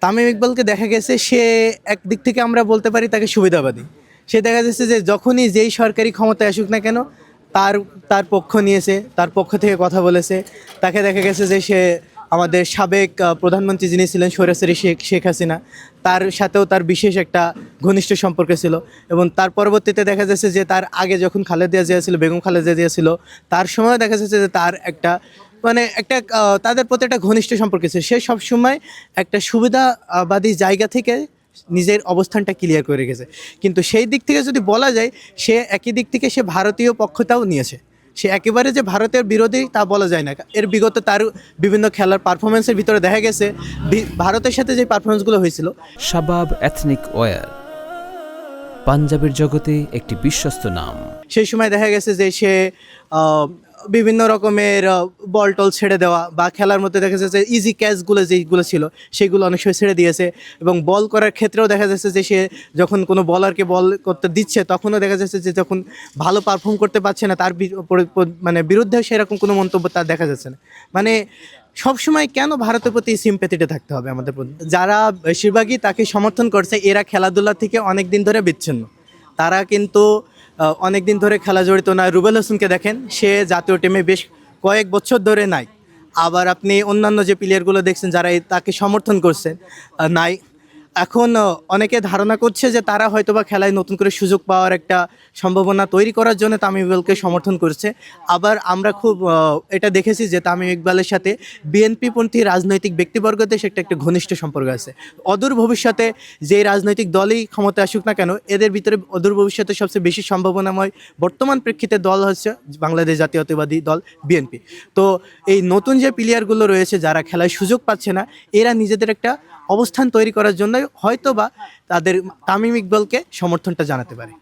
তামিম ইকবালকে দেখা গেছে সে একদিক থেকে আমরা বলতে পারি তাকে সুবিধাবাদী। সে দেখা যাচ্ছে যে যখনই যেই সরকারি ক্ষমতায় আসুক না কেন তার তার পক্ষ নিয়েছে, তার পক্ষ থেকে কথা বলেছে। তাকে দেখা গেছে যে সে আমাদের সাবেক প্রধানমন্ত্রী যিনি ছিলেন স্বৈরাচারী শেখ শেখ হাসিনা, তার সাথেও তার বিশেষ একটা ঘনিষ্ঠ সম্পর্ক ছিল। এবং তার পরবর্তীতে দেখা যাচ্ছে যে তার আগে যখন খালেদা জিয়া ছিল, বেগম খালেদা জিয়া ছিল, তার সময় দেখা যাচ্ছে যে তার একটা মানে একটা তাদের প্রতি একটা ঘনিষ্ঠ সম্পর্ক ছিল। সে সবসময় একটা সুবিধাবাদী জায়গা থেকে নিজের অবস্থানটা ক্লিয়ার করে রেখেছে। কিন্তু সেই দিক থেকে যদি বলা যায়, সে একই দিক থেকে সে ভারতীয় পক্ষটাও নিয়েছে। সে একেবারে যে ভারতের বিরোধী তা বলা যায় না। এর বিগত তার বিভিন্ন খেলার পারফরমেন্সের ভিতরে দেখা গেছে ভারতের সাথে যে পারফরমেন্সগুলো হয়েছিল। শাবাব এথনিক ওয়্যার পাঞ্জাবের জগতে একটি বিশ্বস্ত নাম। সেই সময় দেখা গেছে যে সে বিভিন্ন রকমের বল টল ছেড়ে দেওয়া বা খেলার মধ্যে দেখা যাচ্ছে ইজি ক্যাচগুলো যেইগুলো ছিল সেগুলো অনেক সময় ছেড়ে দিয়েছে। এবং বল করার ক্ষেত্রেও দেখা যাচ্ছে যে সে যখন কোনো বলারকে বল করতে দিচ্ছে তখনও দেখা যাচ্ছে যে যখন ভালো পারফর্ম করতে পারছে না তার মানে বিরুদ্ধে সেরকম কোনো মন্তব্য তার দেখা যাচ্ছে না। মানে সবসময় কেন ভারতের প্রতি সিম্প্যাথিটা থাকতে হবে আমাদের প্রতি? যারা বেশিরভাগই তাকে সমর্থন করছে এরা খেলাধুলা থেকে অনেক দিন ধরে বিচ্ছিন্ন। তারা কিন্তু অনেক দিন ধরে খেলা জড়িত না। রুবেল হোসেনকে দেখেন, সে জাতীয় টিমে বেশ কয়েক বছর ধরে নাই। আবার আপনি অন্যান্য যে প্লেয়ারগুলো দেখছেন যারা তাকে সমর্থন করছেন নাই। এখন অনেকে ধারণা করছে যে তারা হয়তোবা খেলায় নতুন করে সুযোগ পাওয়ার একটা সম্ভাবনা তৈরি করার জন্য তামিম ইকবালকে সমর্থন করছে। আবার আমরা খুব এটা দেখেছি যে তামিম ইকবালের সাথে বিএনপিপন্থী রাজনৈতিক ব্যক্তিবর্গদের সাথে একটা ঘনিষ্ঠ সম্পর্ক আছে। অদূর ভবিষ্যতে যে রাজনৈতিক দলই ক্ষমতায় আসুক না কেন, এদের ভিতরে অদূর ভবিষ্যতে সবচেয়ে বেশি সম্ভাবনাময় বর্তমান প্রেক্ষিতে দল হচ্ছে বাংলাদেশ জাতীয়তাবাদী দল বিএনপি। তো এই নতুন যে প্লেয়ারগুলো রয়েছে যারা খেলায় সুযোগ পাচ্ছে না, এরা নিজেদের একটা অবস্থান তৈরি করার জন্য হয়তো বা তাদের তামিম ইকবালকে সমর্থনটা জানাতে পারে।